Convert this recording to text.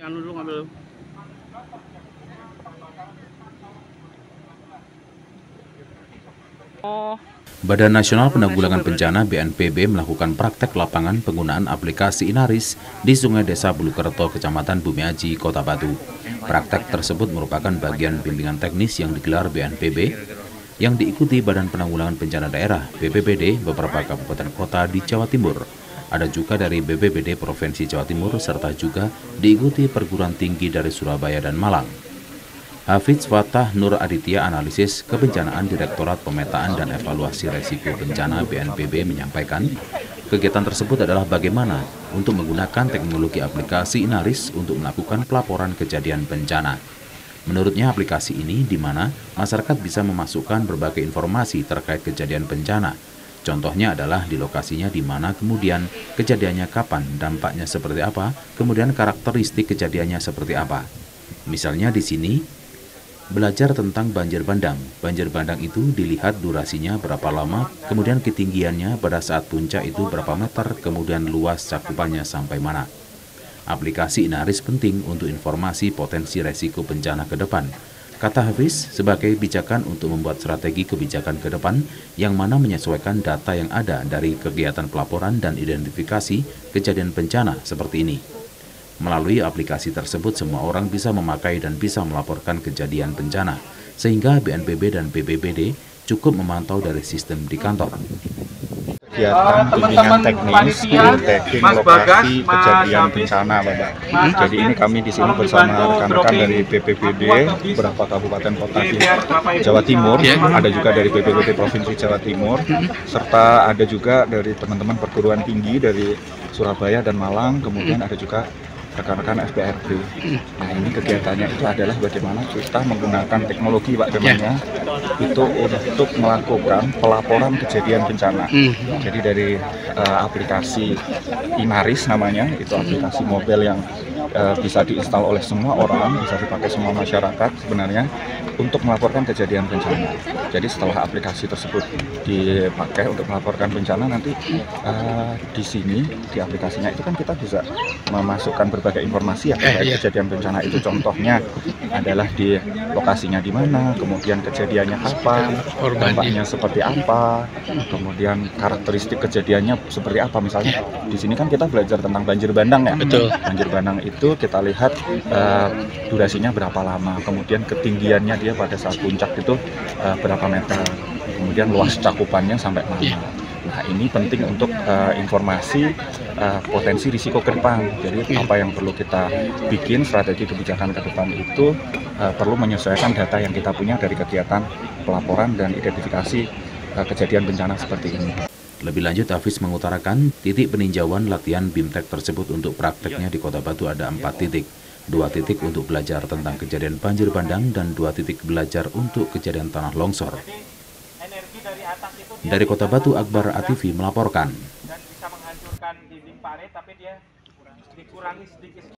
Anu dulu ngambil. Badan Nasional Penanggulangan Bencana (BNPB) melakukan praktek lapangan penggunaan aplikasi Inaris di Sungai Desa Bulukerto, Kecamatan Bumiaji, Kota Batu. Praktek tersebut merupakan bagian bimbingan teknis yang digelar BNPB yang diikuti Badan Penanggulangan Bencana Daerah (BPBD) beberapa kabupaten kota di Jawa Timur. Ada juga dari BPBD Provinsi Jawa Timur serta juga diikuti perguruan tinggi dari Surabaya dan Malang. Hafiz Fatah Nur Aditya, analisis kebencanaan Direktorat Pemetaan dan Evaluasi Resiko Bencana BNPB, menyampaikan kegiatan tersebut adalah bagaimana untuk menggunakan teknologi aplikasi Inaris untuk melakukan pelaporan kejadian bencana. Menurutnya aplikasi ini di mana masyarakat bisa memasukkan berbagai informasi terkait kejadian bencana. Contohnya adalah di lokasinya di mana, kemudian kejadiannya kapan, dampaknya seperti apa, kemudian karakteristik kejadiannya seperti apa. Misalnya di sini belajar tentang banjir bandang. Banjir bandang itu dilihat durasinya berapa lama, kemudian ketinggiannya pada saat puncak itu berapa meter, kemudian luas cakupannya sampai mana. Aplikasi Inaris penting untuk informasi potensi resiko bencana ke depan. Kata Hafiz, sebagai pijakan untuk membuat strategi kebijakan ke depan yang mana menyesuaikan data yang ada dari kegiatan pelaporan dan identifikasi kejadian bencana seperti ini. Melalui aplikasi tersebut, semua orang bisa memakai dan bisa melaporkan kejadian bencana, sehingga BNPB dan BPBD cukup memantau dari sistem di kantor. Kegiatan bimbingan teknis, tracking lokasi kejadian bencana, Bapak. Jadi ini kami di sini bersama rekan-rekan dari BPBD beberapa kabupaten kota di Jawa Timur, ada juga dari BPBD Provinsi Jawa Timur, serta ada juga dari teman-teman perguruan tinggi dari Surabaya dan Malang, kemudian ada juga rekan-rekan FPRB. Nah, ini kegiatannya itu adalah bagaimana kita menggunakan teknologi, Pak temannya, itu untuk melakukan pelaporan kejadian bencana. Jadi dari aplikasi Inaris namanya, itu aplikasi mobile yang bisa diinstal oleh semua orang, bisa dipakai semua masyarakat sebenarnya untuk melaporkan kejadian bencana. Jadi setelah aplikasi tersebut dipakai untuk melaporkan bencana, nanti di sini di aplikasinya itu kan kita bisa memasukkan berbagai informasi ya terkait kejadian bencana itu. Contohnya adalah di lokasinya di mana, kemudian kejadiannya kapan, dampaknya seperti apa, kemudian karakteristik kejadiannya seperti apa. Misalnya di sini kan kita belajar tentang banjir bandang ya. Betul. Banjir bandang itu kita lihat durasinya berapa lama, kemudian ketinggiannya dia pada saat puncak itu berapa meter, kemudian luas cakupannya sampai mana. Nah, ini penting untuk informasi potensi risiko ke depan. Jadi apa yang perlu kita bikin strategi kebijakan ke depan itu perlu menyesuaikan data yang kita punya dari kegiatan pelaporan dan identifikasi kejadian bencana seperti ini. Lebih lanjut, Hafiz mengutarakan titik peninjauan latihan BIMTEK tersebut untuk prakteknya di Kota Batu ada 4 titik. 2 titik untuk belajar tentang kejadian banjir bandang dan 2 titik belajar untuk kejadian tanah longsor. Dari Kota Batu, Akbar Atifi melaporkan. Dan bisa menghancurkan dinding parit, tapi dia dikurangi sedikit.